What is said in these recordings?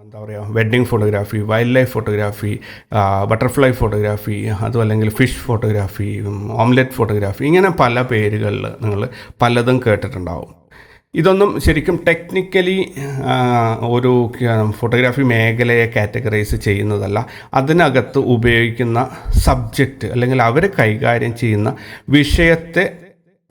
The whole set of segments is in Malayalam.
എന്താ പറയുക, wedding photography, wild life photography, butterfly photography, അതും അല്ലെങ്കിൽ ഫിഷ് ഫോട്ടോഗ്രാഫി, ഓംലെറ്റ് ഫോട്ടോഗ്രാഫി, ഇങ്ങനെ പല പേരുകളിൽ നിങ്ങൾ പലതും കേട്ടിട്ടുണ്ടാവും. ഇതൊന്നും ശരിക്കും ടെക്നിക്കലി ഒരു ഫോട്ടോഗ്രാഫി മേഖലയെ കാറ്റഗറൈസ് ചെയ്യുന്നതല്ല. അതിനകത്ത് ഉപയോഗിക്കുന്ന സബ്ജക്റ്റ് അല്ലെങ്കിൽ അവർ കൈകാര്യം ചെയ്യുന്ന വിഷയത്തെ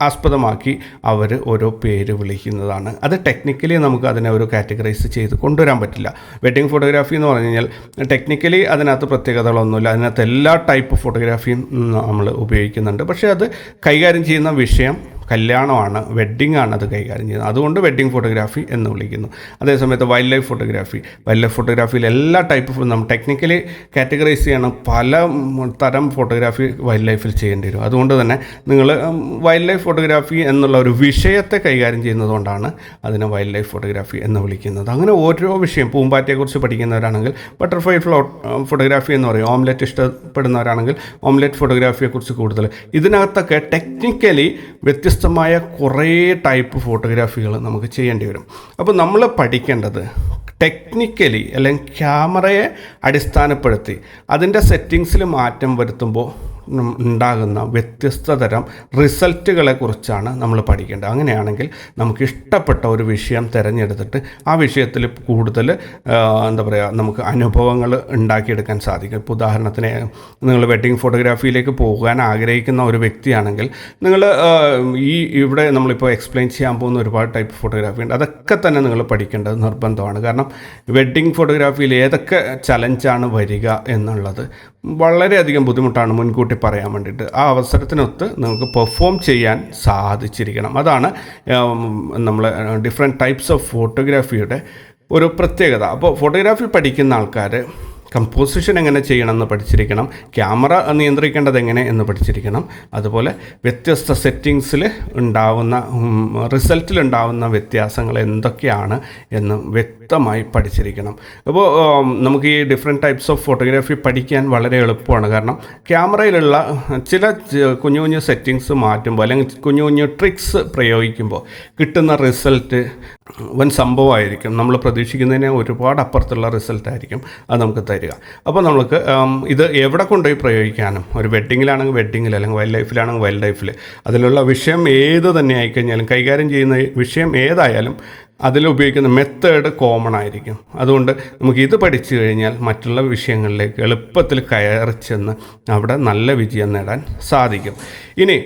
ആസ്പദമാക്കി അവർ ഓരോ പേര് വിളിക്കുന്നതാണ്. അത് ടെക്നിക്കലി നമുക്ക് അതിനെ ഒരു കാറ്റഗറൈസ് ചെയ്ത് കൊണ്ടുവരാൻ പറ്റില്ല. വെഡ്ഡിങ് ഫോട്ടോഗ്രാഫി എന്ന് പറഞ്ഞു കഴിഞ്ഞാൽ ടെക്നിക്കലി അതിനകത്ത് പ്രത്യേകതകളൊന്നുമില്ല. അതിനകത്ത് എല്ലാ ടൈപ്പ് ഫോട്ടോഗ്രാഫിയും നമ്മൾ ഉപയോഗിക്കുന്നുണ്ട്. പക്ഷേ അത് കൈകാര്യം ചെയ്യുന്ന വിഷയം കല്യാണമാണ്, വെഡ്ഡിംഗ് ആണ് അത് കൈകാര്യം ചെയ്യുന്നത്. അതുകൊണ്ട് വെഡ്ഡിംഗ് ഫോട്ടോഗ്രാഫി എന്ന് വിളിക്കുന്നു. അതേസമയത്ത് വൈൽഡ് ലൈഫ് ഫോട്ടോഗ്രാഫിയിൽ എല്ലാ ടൈപ്പ് നമ്മൾ ടെക്നിക്കലി കാറ്റഗറൈസ് ചെയ്യണം. പല തരം ഫോട്ടോഗ്രാഫി വൈൽഡ് ലൈഫിൽ ചെയ്യേണ്ടി വരും. അതുകൊണ്ട് തന്നെ നിങ്ങൾ വൈൽഡ് ലൈഫ് ഫോട്ടോഗ്രാഫി എന്നുള്ള ഒരു വിഷയത്തെ കൈകാര്യം ചെയ്യുന്നതുകൊണ്ടാണ് അതിനെ വൈൽഡ് ലൈഫ് ഫോട്ടോഗ്രാഫി എന്ന് വിളിക്കുന്നത്. അങ്ങനെ ഓരോ വിഷയം, പൂമ്പാറ്റയെക്കുറിച്ച് പഠിക്കുന്നവരാണെങ്കിൽ ബട്ടർഫ്ലൈ ഫോട്ടോഗ്രാഫി എന്ന് പറയും. ഓംലെറ്റ് ഇഷ്ടപ്പെടുന്നവരാണെങ്കിൽ ഓംലെറ്റ് ഫോട്ടോഗ്രാഫിയെക്കുറിച്ച് കൂടുതൽ. ഇതിനകത്തൊക്കെ ടെക്നിക്കലി വ്യത്യസ്തമായ കുറേ ടൈപ്പ് ഫോട്ടോഗ്രാഫികൾ നമുക്ക് ചെയ്യേണ്ടി വരും. അപ്പോൾ നമ്മൾ പഠിക്കേണ്ടത് ടെക്നിക്കലി അല്ലെങ്കിൽ ക്യാമറയെ അടിസ്ഥാനപ്പെടുത്തി അതിൻ്റെ സെറ്റിങ്സിൽ മാറ്റം വരുത്തുമ്പോൾ ഉണ്ടാകുന്ന വ്യത്യസ്ത തരം റിസൾട്ടുകളെ കുറിച്ചാണ് നമ്മൾ പഠിക്കേണ്ടത്. അങ്ങനെയാണെങ്കിൽ നമുക്ക് ഇഷ്ടപ്പെട്ട ഒരു വിഷയം തിരഞ്ഞെടുത്തിട്ട് ആ വിഷയത്തിൽ കൂടുതൽ എന്താ പറയുക, നമുക്ക് അനുഭവങ്ങൾ ഉണ്ടാക്കിയെടുക്കാൻ സാധിക്കും. ഇപ്പോൾ ഉദാഹരണത്തിന് നിങ്ങൾ വെഡ്ഡിങ് ഫോട്ടോഗ്രാഫിയിലേക്ക് പോകാൻ ആഗ്രഹിക്കുന്ന ഒരു വ്യക്തിയാണെങ്കിൽ നിങ്ങൾ ഇവിടെ നമ്മളിപ്പോൾ എക്സ്പ്ലെയിൻ ചെയ്യാൻ പോകുന്ന ഒരുപാട് ടൈപ്പ് ഫോട്ടോഗ്രാഫി ഉണ്ട്. അതൊക്കെ തന്നെ നിങ്ങൾ പഠിക്കേണ്ടത് നിർബന്ധമാണ്. കാരണം വെഡ്ഡിങ് ഫോട്ടോഗ്രാഫിയിൽ ഏതൊക്കെ ചലഞ്ചാണ് വരിക എന്നുള്ളത് വളരെയധികം ബുദ്ധിമുട്ടാണ് മുൻകൂട്ടി പറയാൻ വേണ്ടിയിട്ട്. ആ അവസരത്തിനൊത്ത് നിങ്ങൾക്ക് പെർഫോം ചെയ്യാൻ സാധിച്ചിരിക്കണം. അതാണ് നമ്മൾ ഡിഫറെൻറ്റ് ടൈപ്സ് ഓഫ് ഫോട്ടോഗ്രാഫിയുടെ ഒരു പ്രത്യേകത. അപ്പോൾ ഫോട്ടോഗ്രാഫി പഠിക്കുന്ന ആൾക്കാർ കമ്പോസിഷൻ എങ്ങനെ ചെയ്യണമെന്ന് പഠിച്ചിരിക്കണം, ക്യാമറ നിയന്ത്രിക്കേണ്ടത് എങ്ങനെ എന്ന് പഠിച്ചിരിക്കണം, അതുപോലെ വ്യത്യസ്ത സെറ്റിങ്സിൽ ഉണ്ടാവുന്ന റിസൾട്ടിലുണ്ടാവുന്ന വ്യത്യാസങ്ങൾ എന്തൊക്കെയാണ് എന്ന് വ്യക്തമായി പഠിച്ചിരിക്കണം. അപ്പോൾ നമുക്ക് ഈ ഡിഫറെൻറ്റ് ടൈപ്സ് ഓഫ് ഫോട്ടോഗ്രാഫി പഠിക്കാൻ വളരെ എളുപ്പമാണ്. കാരണം ക്യാമറയിലുള്ള ചില കുഞ്ഞു കുഞ്ഞു സെറ്റിങ്സ് മാറ്റുമ്പോൾ അല്ലെങ്കിൽ കുഞ്ഞു കുഞ്ഞു ട്രിക്സ് പ്രയോഗിക്കുമ്പോൾ കിട്ടുന്ന റിസൾട്ട് വൻ സംഭവമായിരിക്കും. നമ്മൾ പ്രതീക്ഷിക്കുന്നതിന് ഒരുപാട് അപ്പുറത്തുള്ള റിസൾട്ടായിരിക്കും അത് നമുക്ക് തരിക. അപ്പോൾ നമുക്ക് ഇത് എവിടെ കൊണ്ടുപോയി പ്രയോഗിക്കാനും, ഒരു വെഡ്ഡിങ്ങിലാണെങ്കിൽ വെഡ്ഡിങ്ങിൽ, അല്ലെങ്കിൽ വൈൽഡ് ലൈഫിലാണെങ്കിൽ വൈൽഡ് ലൈഫിൽ, അതിലുള്ള വിഷയം ഏത് തന്നെ ആയിക്കഴിഞ്ഞാലും, കൈകാര്യം ചെയ്യുന്ന വിഷയം ഏതായാലും അതിലുപയോഗിക്കുന്ന മെത്തേഡ് കോമൺ ആയിരിക്കും. അതുകൊണ്ട് നമുക്ക് ഇത് പഠിച്ചു കഴിഞ്ഞാൽ മറ്റുള്ള വിഷയങ്ങളിലേക്ക് എളുപ്പത്തിൽ കയറി ചെന്ന് അവിടെ നല്ല വിജയം നേടാൻ സാധിക്കും. ഇനി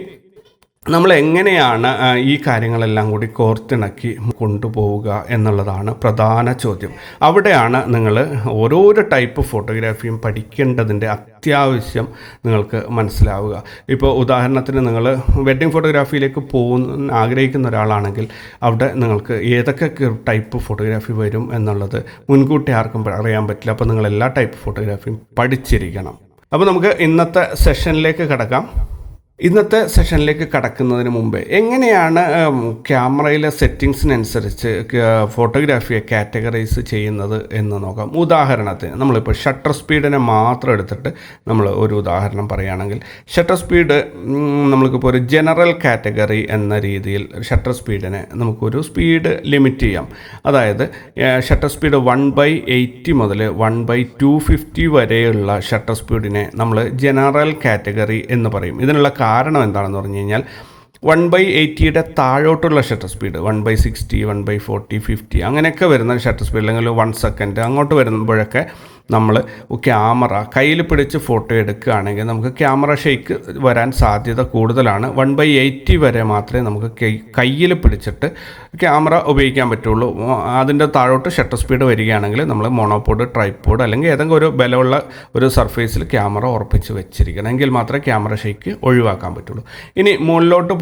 നമ്മൾ എങ്ങനെയാണ് ഈ കാര്യങ്ങളെല്ലാം കൂടി കോർത്തിണക്കി കൊണ്ടുപോവുക എന്നുള്ളതാണ് പ്രധാന ചോദ്യം. അവിടെയാണ് നിങ്ങൾ ഓരോരോ ടൈപ്പ് ഫോട്ടോഗ്രാഫിയും പഠിക്കേണ്ടതിൻ്റെ അത്യാവശ്യം നിങ്ങൾക്ക് മനസ്സിലാവുക. ഇപ്പോൾ ഉദാഹരണത്തിന് നിങ്ങൾ വെഡ്ഡിങ് ഫോട്ടോഗ്രാഫിയിലേക്ക് ആഗ്രഹിക്കുന്ന ഒരാളാണെങ്കിൽ അവിടെ നിങ്ങൾക്ക് ഏതൊക്കെ ടൈപ്പ് ഫോട്ടോഗ്രാഫി വരും എന്നുള്ളത് മുൻകൂട്ടി ആർക്കും അറിയാൻ പറ്റില്ല. അപ്പോൾ നിങ്ങൾ എല്ലാ ടൈപ്പ് ഫോട്ടോഗ്രാഫിയും പഠിച്ചിരിക്കണം. അപ്പോൾ നമുക്ക് ഇന്നത്തെ സെഷനിലേക്ക് കടക്കാം. ഇന്നത്തെ സെഷനിലേക്ക് കടക്കുന്നതിന് മുമ്പ് എങ്ങനെയാണ് ക്യാമറയിലെ സെറ്റിങ്സിനനുസരിച്ച് ഫോട്ടോഗ്രാഫിയെ കാറ്റഗറൈസ് ചെയ്യുന്നത് എന്ന് നോക്കാം. ഉദാഹരണത്തിന് നമ്മളിപ്പോൾ ഷട്ടർ സ്പീഡിനെ മാത്രം എടുത്തിട്ട് നമ്മൾ ഒരു ഉദാഹരണം പറയുകയാണെങ്കിൽ, ഷട്ടർ സ്പീഡ് നമ്മൾക്കിപ്പോൾ ഒരു ജനറൽ കാറ്റഗറി എന്ന രീതിയിൽ ഷട്ടർ സ്പീഡിനെ നമുക്കൊരു സ്പീഡ് ലിമിറ്റ് ചെയ്യാം. അതായത് ഷട്ടർ സ്പീഡ് 1/80 മുതൽ 1/250 വരെയുള്ള ഷട്ടർ സ്പീഡിനെ നമ്മൾ ജനറൽ കാറ്റഗറി എന്ന് പറയും. ഇതിനുള്ള കാരണം എന്താണെന്ന് പറഞ്ഞു കഴിഞ്ഞാൽ 1/80 താഴോട്ടുള്ള ഷട്ടർ സ്പീഡ് 1/60, 1/40, 50 അങ്ങനെയൊക്കെ വരുന്ന ഷട്ടർ സ്പീഡ്, അല്ലെങ്കിൽ 1 സെക്കൻഡ് അങ്ങോട്ട് വരുമ്പോഴൊക്കെ നമ്മൾ ക്യാമറ കയ്യിൽ പിടിച്ച് ഫോട്ടോ എടുക്കുകയാണെങ്കിൽ നമുക്ക് ക്യാമറ ഷെയ്ക്ക് വരാൻ സാധ്യത കൂടുതലാണ്. 1/80 വരെ മാത്രമേ നമുക്ക് കയ്യിൽ പിടിച്ചിട്ട് ക്യാമറ ഉപയോഗിക്കാൻ പറ്റുള്ളൂ. അതിൻ്റെ താഴോട്ട് ഷട്ടർ സ്പീഡ് വരികയാണെങ്കിൽ നമ്മൾ മോണോപോഡ്, ട്രൈപോഡ് അല്ലെങ്കിൽ ഏതെങ്കിലും ഒരു ബലമുള്ള ഒരു സർഫേസിൽ ക്യാമറ ഉറപ്പിച്ച് വെച്ചിരിക്കണം. എങ്കിൽ മാത്രമേ ക്യാമറ ഷെയ്ക്ക് ഒഴിവാക്കാൻ പറ്റുള്ളൂ. ഇനി മുകളിലോട്ട്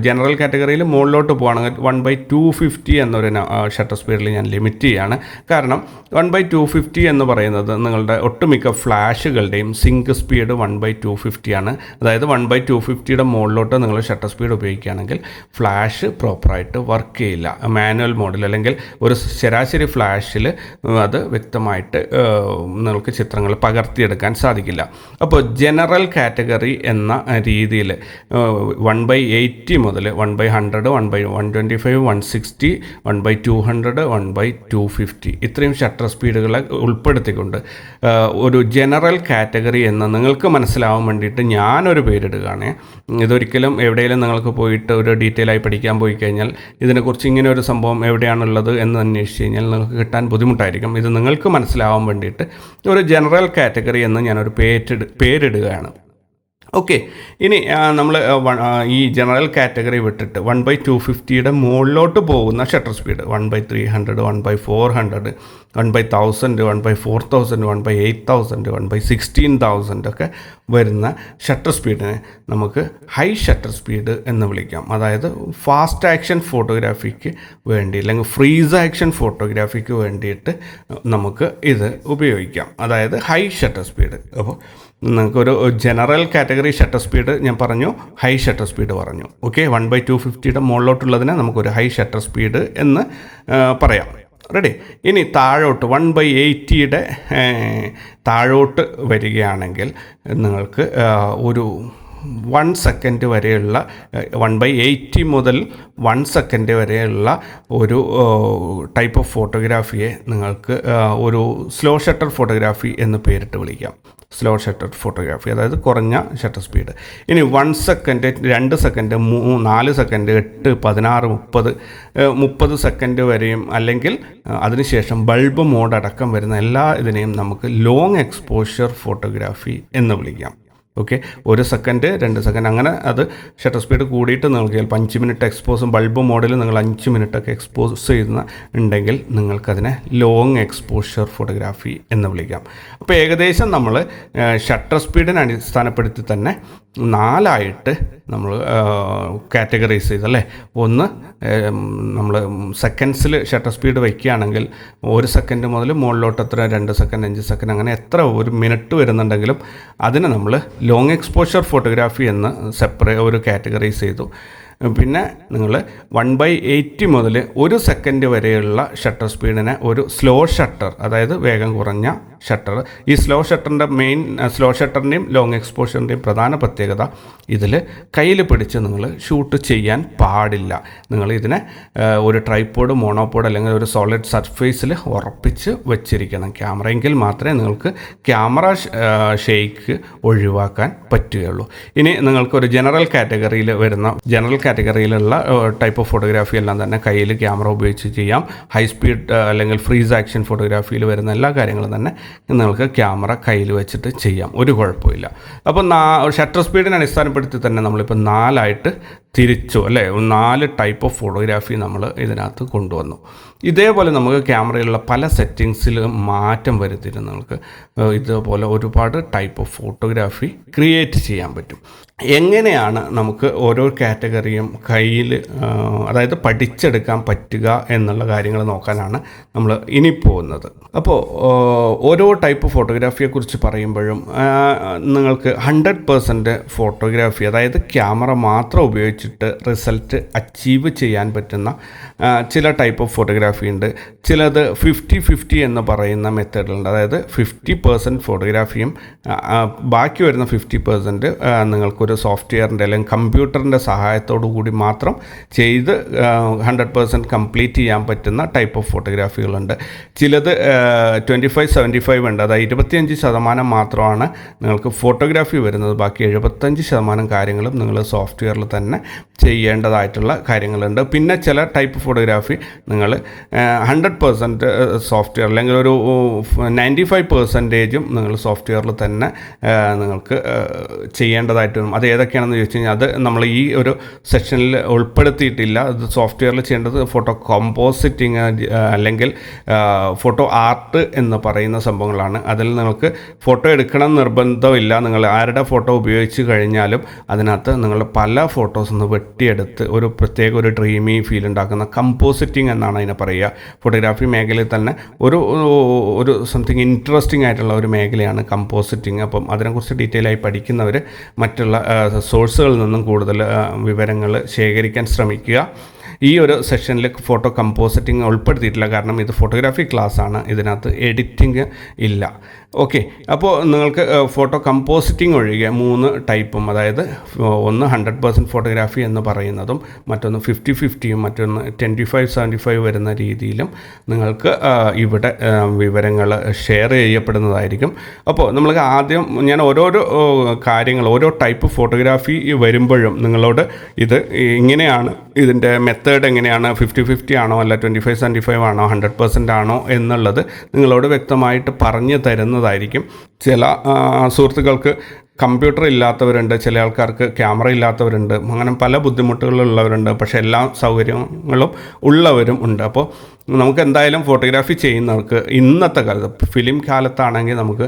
ജനറൽ കാറ്റഗറിയിൽ മുകളിലോട്ട് പോകുകയാണെങ്കിൽ 1/250 എന്നൊരു ഷട്ടർ സ്പീഡിൽ ഞാൻ ലിമിറ്റ് ചെയ്യുകയാണ്. കാരണം 1/250 എന്ന് പറയുന്നത് പറയുന്നത് നിങ്ങളുടെ ഒട്ടുമിക്ക ഫ്ലാഷുകളുടെയും സിങ്ക് സ്പീഡ് 1/250 ആണ്. അതായത് 1/250യുടെ മുകളിലോട്ട് നിങ്ങൾ ഷട്ടർ സ്പീഡ് ഉപയോഗിക്കുകയാണെങ്കിൽ ഫ്ലാഷ് പ്രോപ്പറായിട്ട് വർക്ക് ചെയ്യില്ല. മാനുവൽ മോഡിൽ അല്ലെങ്കിൽ ഒരു ശരാശരി ഫ്ലാഷിൽ അത് വ്യക്തമായിട്ട് നിങ്ങൾക്ക് ചിത്രങ്ങൾ പകർത്തിയെടുക്കാൻ സാധിക്കില്ല. അപ്പോൾ ജനറൽ കാറ്റഗറി എന്ന രീതിയിൽ 1/80 മുതൽ 1/100, 1/125, 160, 1/200, 1/250 ഇത്രയും ഷട്ടർ സ്പീഡുകളെ ഉൾപ്പെടുത്തിക്കൊണ്ട് ഒരു ജനറൽ കാറ്റഗറി എന്ന് നിങ്ങൾക്ക് മനസ്സിലാവാൻ വേണ്ടിയിട്ട് ഞാനൊരു പേരിടുകയാണ്. ഇതൊരിക്കലും എവിടെയെങ്കിലും നിങ്ങൾക്ക് പോയിട്ട് ഒരു ഡീറ്റെയിൽ ആയി പഠിക്കാൻ പോയി കഴിഞ്ഞാൽ ഇതിനെക്കുറിച്ച് ഇങ്ങനെ ഒരു സംഭവം എവിടെയാണുള്ളത് എന്ന് അന്വേഷിച്ച് കഴിഞ്ഞാൽ നിങ്ങൾക്ക് കിട്ടാൻ ബുദ്ധിമുട്ടായിരിക്കും. ഇത് നിങ്ങൾക്ക് മനസ്സിലാവാൻ വേണ്ടിയിട്ട് ഒരു ജനറൽ കാറ്റഗറി എന്ന് ഞാനൊരു പേരിടുകയാണ്. ഓക്കെ, ഇനി നമ്മൾ ഈ ജനറൽ കാറ്റഗറി വിട്ടിട്ട് 1/250യുടെ മുകളിലോട്ട് പോകുന്ന ഷട്ടർ സ്പീഡ് 1/300, 1/400, 1/1000, 1/4000, 1/8000, 1/16,000 ഒക്കെ വരുന്ന ഷട്ടർ സ്പീഡിനെ നമുക്ക് ഹൈ ഷട്ടർ സ്പീഡ് എന്ന് വിളിക്കാം. അതായത് ഫാസ്റ്റ് ആക്ഷൻ ഫോട്ടോഗ്രാഫിക്ക് വേണ്ടി അല്ലെങ്കിൽ ഫ്രീസ് ആക്ഷൻ ഫോട്ടോഗ്രാഫിക്ക് വേണ്ടിയിട്ട് നമുക്ക് ഇത് ഉപയോഗിക്കാം. അതായത് ഹൈ ഷട്ടർ സ്പീഡ്. അപ്പോൾ നിങ്ങൾക്കൊരു ജനറൽ കാറ്റഗറി ഷട്ടർ സ്പീഡ് ഞാൻ പറഞ്ഞു, ഹൈ ഷട്ടർ സ്പീഡ് പറഞ്ഞു. ഓക്കെ, 1/250യുടെ മുകളിലോട്ടുള്ളതിനെ നമുക്കൊരു ഹൈ ഷട്ടർ സ്പീഡ് എന്ന് പറയാം. റെഡി. ഇനി താഴോട്ട് 1/80യുടെ താഴോട്ട് വരികയാണെങ്കിൽ നിങ്ങൾക്ക് ഒരു 1 സെക്കൻഡ് വരെയുള്ള 1/80 മുതൽ 1 സെക്കൻഡ് വരെയുള്ള ഒരു ടൈപ്പ് ഓഫ് ഫോട്ടോഗ്രാഫിയെ നിങ്ങൾക്ക് ഒരു സ്ലോ ഷട്ടർ ഫോട്ടോഗ്രാഫി എന്ന് പേരിട്ട് വിളിക്കാം. സ്ലോ ഷട്ടർ ഫോട്ടോഗ്രാഫി, അതായത് കുറഞ്ഞ ഷട്ടർ സ്പീഡ്. ഇനി 1 സെക്കൻഡ്, 2 സെക്കൻഡ്, 4 സെക്കൻഡ്, 8, 16, 30 സെക്കൻഡ് വരെയും അല്ലെങ്കിൽ അതിനുശേഷം ബൾബ് മോഡ് അടക്കം വരുന്ന എല്ലാ ഇതിനെയും നമുക്ക് ലോങ് എക്സ്പോഷർ ഫോട്ടോഗ്രാഫി എന്ന് വിളിക്കാം. ഓക്കെ, 1 സെക്കൻഡ്, 2 സെക്കൻഡ് അങ്ങനെ അത് ഷട്ടർ സ്പീഡ് കൂടിയിട്ട് നിങ്ങൾക്ക് ചിലപ്പോൾ 5 മിനിറ്റ് എക്സ്പോസും ബൾബ് മോഡിൽ നിങ്ങൾ 5 മിനിറ്റൊക്കെ എക്സ്പോസ് ചെയ്യുന്ന ഉണ്ടെങ്കിൽ നിങ്ങൾക്കതിനെ ലോങ് എക്സ്പോഷർ ഫോട്ടോഗ്രാഫി എന്ന് വിളിക്കാം. അപ്പോൾ ഏകദേശം നമ്മൾ ഷട്ടർ സ്പീഡിനെ അടിസ്ഥാനപ്പെടുത്തി തന്നെ 4ആയിട്ട് നമ്മൾ കാറ്റഗറൈസ് ചെയ്തല്ലേ. ഒന്ന്, നമ്മൾ സെക്കൻഡ്സിൽ ഷട്ടർ സ്പീഡ് വയ്ക്കുകയാണെങ്കിൽ 1 സെക്കൻഡ് മുതൽ മുകളിലോട്ട് എത്ര 2 സെക്കൻഡ്, 5 സെക്കൻഡ് അങ്ങനെ എത്ര 1 മിനിറ്റ് വരുന്നുണ്ടെങ്കിലും അതിനെ നമ്മൾ ലോങ് എക്സ്പോഷർ ഫോട്ടോഗ്രാഫി എന്ന് ഒരു കാറ്റഗറൈസ് ചെയ്തു. പിന്നെ നിങ്ങൾ 1/80 മുതൽ 1 സെക്കൻഡ് വരെയുള്ള ഷട്ടർ സ്പീഡിനെ ഒരു സ്ലോ ഷട്ടർ, അതായത് വേഗം കുറഞ്ഞ ഷട്ടർ. ഈ സ്ലോ ഷട്ടറിൻ്റെയും ലോങ് എക്സ്പോഷറിൻ്റെയും പ്രധാന പ്രത്യേകത ഇതിൽ കയ്യിൽ പിടിച്ച് നിങ്ങൾ ഷൂട്ട് ചെയ്യാൻ പാടില്ല. നിങ്ങൾ ഇതിനെ ഒരു ട്രൈപോഡ്, മോണോപോഡ് അല്ലെങ്കിൽ ഒരു സോളിഡ് സർഫേസിൽ ഉറപ്പിച്ച് വെച്ചിരിക്കണം ക്യാമറയെങ്കിൽ മാത്രമേ നിങ്ങൾക്ക് ക്യാമറ ഷെയ്ക്ക് ഒഴിവാക്കാൻ പറ്റുകയുള്ളൂ. ഇനി നിങ്ങൾക്കൊരു ജനറൽ കാറ്റഗറിയിലുള്ള ടൈപ്പ് ഓഫ് ഫോട്ടോഗ്രാഫി എല്ലാം തന്നെ കയ്യിൽ ക്യാമറ ഉപയോഗിച്ച് ചെയ്യാം. ഹൈ സ്പീഡ് അല്ലെങ്കിൽ ഫ്രീസ് ആക്ഷൻ ഫോട്ടോഗ്രാഫിയിൽ വരുന്ന എല്ലാ കാര്യങ്ങളും തന്നെ നിങ്ങൾക്ക് ക്യാമറ കയ്യിൽ വെച്ചിട്ട് ചെയ്യാം, ഒരു കുഴപ്പമില്ല. അപ്പോൾ ഷട്ടർ സ്പീഡിനെ അടിസ്ഥാനപ്പെടുത്തി തന്നെ നമ്മളിപ്പോൾ 4ആയിട്ട് തിരിച്ചു അല്ലേ. 4 ടൈപ്പ് ഓഫ് ഫോട്ടോഗ്രാഫി നമ്മൾ ഇതിനകത്ത് കൊണ്ടുവന്നു. ഇതേപോലെ നമുക്ക് ക്യാമറയിലുള്ള പല സെറ്റിങ്സിൽ മാറ്റം വരുത്തിയിട്ട് നിങ്ങൾക്ക് ഇതേപോലെ ഒരുപാട് ടൈപ്പ് ഓഫ് ഫോട്ടോഗ്രാഫി ക്രിയേറ്റ് ചെയ്യാൻ പറ്റും. എങ്ങനെയാണ് നമുക്ക് ഓരോ കാറ്റഗറിയും കയ്യിൽ അതായത് പഠിച്ചെടുക്കാൻ പറ്റുക എന്നുള്ള കാര്യങ്ങൾ നോക്കാനാണ് നമ്മൾ ഇനി പോകുന്നത്. അപ്പോൾ ഓരോ ടൈപ്പ് ഫോട്ടോഗ്രാഫിയെക്കുറിച്ച് പറയുമ്പോഴും നിങ്ങൾക്ക് 100% ഫോട്ടോഗ്രാഫി, അതായത് ക്യാമറ മാത്രം ഉപയോഗിച്ചിട്ട് റിസൾട്ട് അച്ചീവ് ചെയ്യാൻ പറ്റുന്ന ചില ടൈപ്പ് ഓഫ് ഫോട്ടോഗ്രാഫി ഉണ്ട്. ചിലത് 50-50 എന്ന് പറയുന്ന മെത്തേഡുണ്ട്. അതായത് 50% ഫോട്ടോഗ്രാഫിയും ബാക്കി വരുന്ന 50% നിങ്ങൾക്കൊരു സോഫ്റ്റ്വെയറിൻ്റെ അല്ലെങ്കിൽ കമ്പ്യൂട്ടറിൻ്റെ സഹായത്തോടു കൂടി മാത്രം ചെയ്ത് 100% കംപ്ലീറ്റ് ചെയ്യാൻ പറ്റുന്ന ടൈപ്പ് ഓഫ് ഫോട്ടോഗ്രാഫികളുണ്ട്. ചിലത് 25-75 ഉണ്ട്. അതായത് 25% മാത്രമാണ് നിങ്ങൾക്ക് ഫോട്ടോഗ്രാഫി വരുന്നത്. ബാക്കി 75% കാര്യങ്ങളും നിങ്ങൾ സോഫ്റ്റ്വെയറിൽ തന്നെ ചെയ്യേണ്ടതായിട്ടുള്ള കാര്യങ്ങളുണ്ട്. പിന്നെ ചില ടൈപ്പ് ഫോട്ടോഗ്രാഫി നിങ്ങൾ 100% സോഫ്റ്റ്വെയർ അല്ലെങ്കിൽ ഒരു 95% നിങ്ങൾ സോഫ്റ്റ്വെയറിൽ തന്നെ നിങ്ങൾക്ക് ചെയ്യേണ്ടതായിട്ട് വരും. അത് ഏതൊക്കെയാണെന്ന് ചോദിച്ചു കഴിഞ്ഞാൽ അത് നമ്മൾ ഈ ഒരു സെഷനിൽ ഉൾപ്പെടുത്തിയിട്ടില്ല. അത് സോഫ്റ്റ്വെയറിൽ ചെയ്യേണ്ടത് ഫോട്ടോ കോമ്പോസിറ്റിങ് അല്ലെങ്കിൽ ഫോട്ടോ ആർട്ട് എന്ന് പറയുന്ന സംഭവങ്ങളാണ്. അതിൽ നിങ്ങൾക്ക് ഫോട്ടോ എടുക്കണം നിർബന്ധമില്ല. നിങ്ങൾ ആരുടെ ഫോട്ടോ ഉപയോഗിച്ച് കഴിഞ്ഞാലും അതിനകത്ത് നിങ്ങൾ പല ഫോട്ടോസ് ഒന്ന് വെട്ടിയെടുത്ത് ഒരു പ്രത്യേക ഒരു ഡ്രീമി ഫീൽ ഉണ്ടാക്കുന്ന കമ്പോസിറ്റിംഗ് എന്നാണ് അതിനെ പറയുക. ഫോട്ടോഗ്രാഫി മേഖലയിൽ തന്നെ ഒരു സംതിങ് ഇൻട്രസ്റ്റിംഗ് ആയിട്ടുള്ള ഒരു മേഖലയാണ് കമ്പോസിറ്റിംഗ്. അപ്പം അതിനെക്കുറിച്ച് ഡീറ്റെയിൽ ആയി പഠിക്കുന്നവർ മറ്റുള്ള സോഴ്സുകളിൽ നിന്നും കൂടുതൽ വിവരങ്ങൾ ശേഖരിക്കാൻ ശ്രമിക്കുക. ഈ ഒരു സെഷനിൽ ഫോട്ടോ കമ്പോസിറ്റിംഗ് ഉൾപ്പെടുത്തിയിട്ടില്ല, കാരണം ഇത് ഫോട്ടോഗ്രാഫി ക്ലാസ്സാണ്, ഇതിനകത്ത് എഡിറ്റിംഗ് ഇല്ല. ഓക്കെ, അപ്പോൾ നിങ്ങൾക്ക് ഫോട്ടോ കമ്പോസിറ്റിംഗ് ഒഴികെ 3 ടൈപ്പും, അതായത് ഒന്ന് 100% ഫോട്ടോഗ്രാഫി എന്ന് പറയുന്നതും, മറ്റൊന്ന് 50-50യും, മറ്റൊന്ന് 25-75 വരുന്ന രീതിയിലും നിങ്ങൾക്ക് ഇവിടെ വിവരങ്ങൾ ഷെയർ ചെയ്യപ്പെടുന്നതായിരിക്കും. അപ്പോൾ നമ്മൾക്ക് ആദ്യം ഞാൻ ഓരോരോ കാര്യങ്ങൾ, ഓരോ ടൈപ്പ് ഫോട്ടോഗ്രാഫി വരുമ്പോഴും നിങ്ങളോട് ഇത് ഇങ്ങനെയാണ്, ഇതിൻ്റെ മെത്തേഡ് എങ്ങനെയാണ്, 50-50 ആണോ അല്ല 25-75 ആണോ 100% ആണോ എന്നുള്ളത് നിങ്ങളോട് വ്യക്തമായിട്ട് പറഞ്ഞു തരുന്നതായിരിക്കും. ചില സുഹൃത്തുക്കൾക്ക് കമ്പ്യൂട്ടർ ഇല്ലാത്തവരുണ്ട്, ചില ആൾക്കാർക്ക് ക്യാമറ ഇല്ലാത്തവരുണ്ട്, അങ്ങനെ പല ബുദ്ധിമുട്ടുകളുള്ളവരുണ്ട്, പക്ഷേ എല്ലാ സൗകര്യങ്ങളും ഉള്ളവരും ഉണ്ട്. അപ്പോൾ നമുക്ക് എന്തായാലും ഫോട്ടോഗ്രാഫി ചെയ്യുന്നവർക്ക് ഇന്നത്തെ കാലത്ത്, ഫിലിം കാലത്താണെങ്കിൽ നമുക്ക്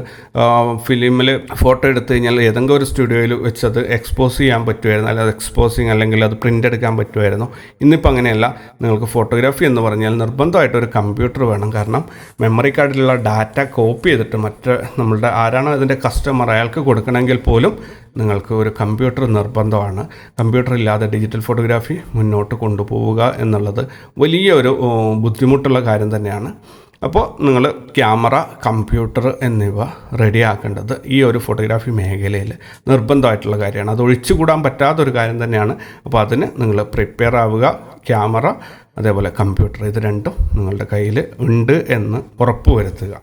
ഫിലിമിൽ ഫോട്ടോ എടുത്തു കഴിഞ്ഞാൽ ഏതെങ്കിലും ഒരു സ്റ്റുഡിയോയിൽ വെച്ചത് എക്സ്പോസ് ചെയ്യാൻ പറ്റുമായിരുന്നു, അല്ലെങ്കിൽ എക്സ്പോസിങ് അല്ലെങ്കിൽ അത് പ്രിൻ്റ് എടുക്കാൻ പറ്റുമായിരുന്നു. ഇന്നിപ്പോൾ അങ്ങനെയല്ല. നിങ്ങൾക്ക് ഫോട്ടോഗ്രാഫി എന്ന് പറഞ്ഞാൽ നിർബന്ധമായിട്ടൊരു കമ്പ്യൂട്ടർ വേണം. കാരണം മെമ്മറി കാർഡിലുള്ള ഡാറ്റ കോപ്പി ചെയ്തിട്ട് നമ്മളുടെ ആരാണോ ഇതിൻ്റെ കസ്റ്റമർ അയാൾക്ക് കൊടുക്കണമെങ്കിൽ പോലും നിങ്ങൾക്ക് ഒരു കമ്പ്യൂട്ടർ നിർബന്ധമാണ്. കമ്പ്യൂട്ടർ ഇല്ലാതെ ഡിജിറ്റൽ ഫോട്ടോഗ്രാഫി മുന്നോട്ട് കൊണ്ടുപോവുക എന്നുള്ളത് വലിയൊരു ബുദ്ധിമുട്ടുള്ള കാര്യം തന്നെയാണ്. അപ്പോൾ നിങ്ങൾ ക്യാമറ, കമ്പ്യൂട്ടർ എന്നിവ റെഡിയാക്കേണ്ടത് ഈ ഒരു ഫോട്ടോഗ്രാഫി മേഖലയിൽ നിർബന്ധമായിട്ടുള്ള കാര്യമാണ്. അത് ഒഴിച്ചുകൂടാൻ പറ്റാത്തൊരു കാര്യം തന്നെയാണ്. അപ്പോൾ അതിന് നിങ്ങൾ പ്രിപ്പയർ ആവുക. ക്യാമറ അതേപോലെ കമ്പ്യൂട്ടർ, ഇത് രണ്ടും നിങ്ങളുടെ കയ്യിൽ ഉണ്ട് എന്ന് ഉറപ്പ് വരുത്തുക.